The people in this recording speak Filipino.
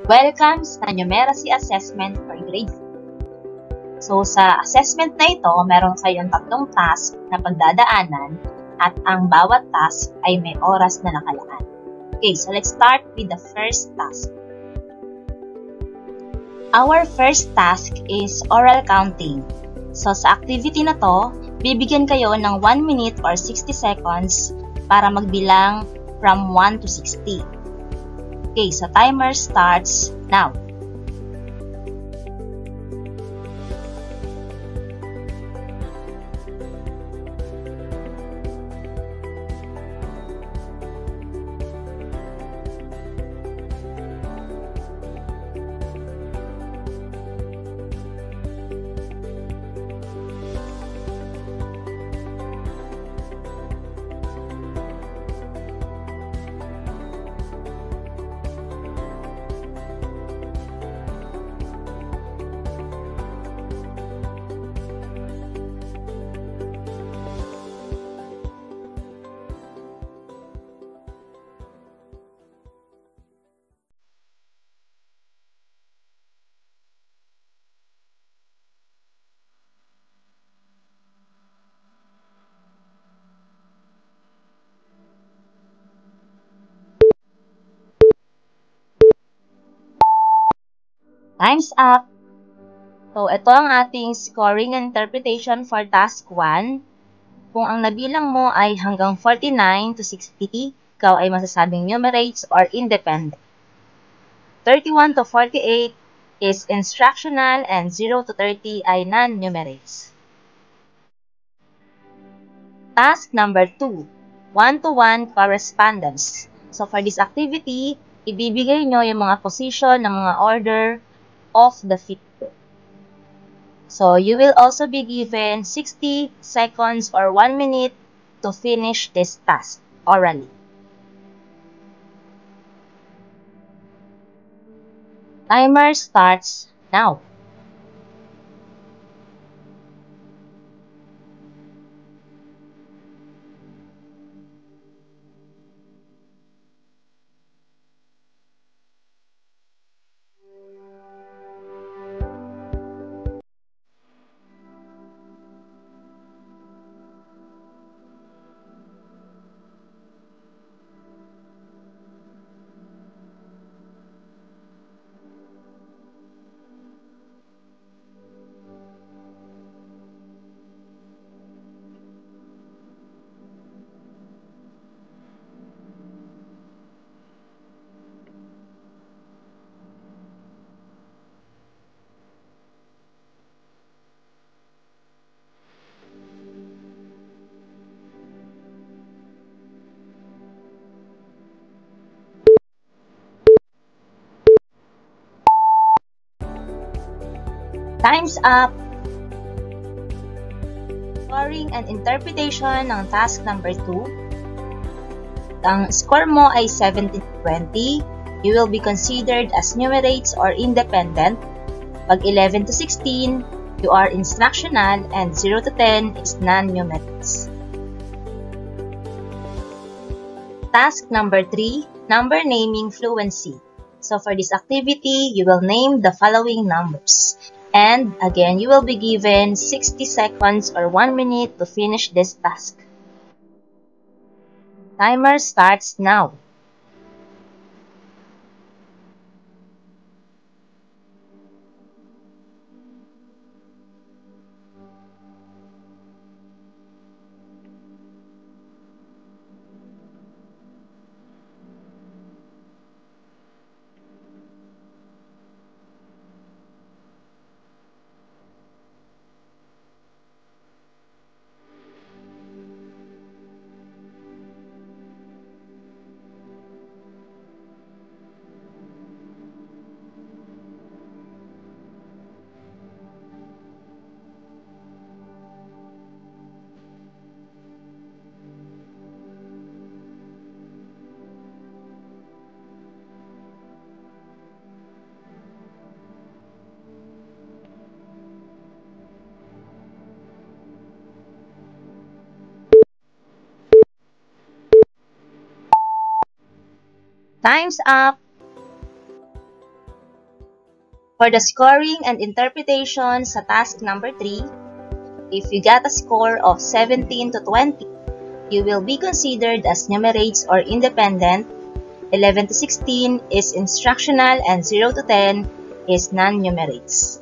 Welcome sa Numeracy Assessment for Grade 4. So, sa assessment na ito, meron kayong tatlong task na pagdadaanan at ang bawat task ay may oras na nakalaan. Okay, so let's start with the first task. Our first task is oral counting. So, sa activity na to, bibigyan kayo ng 1 minute or 60 seconds para magbilang from 1 to 60. Okay, so timer starts now. Time's up! So, ito ang ating scoring and interpretation for task 1. Kung ang nabilang mo ay hanggang 49 to 60, ikaw ay masasabing numerates or independent. 31 to 48 is instructional and 0 to 30 ay non-numerates. Task number 2, one-to-one correspondence. So, for this activity, ibibigay nyo yung mga position ng mga order of the feet. So, you will also be given 60 seconds or 1 minute to finish this task orally. Timer starts now. Time's up! Scoring and interpretation ng task number 2. Ang score mo ay 17-20. You will be considered as numerates or independent. Pag 11 to 16, you are instructional and 0 to 10 is non-numerates. Task number 3, number naming fluency. So for this activity, you will name the following numbers. And again, you will be given 60 seconds or 1 minute to finish this task. Timer starts now. Time's up! For the scoring and interpretation sa task number 3, if you got a score of 17 to 20, you will be considered as numerates or independent, 11 to 16 is instructional, and 0 to 10 is non-numerates.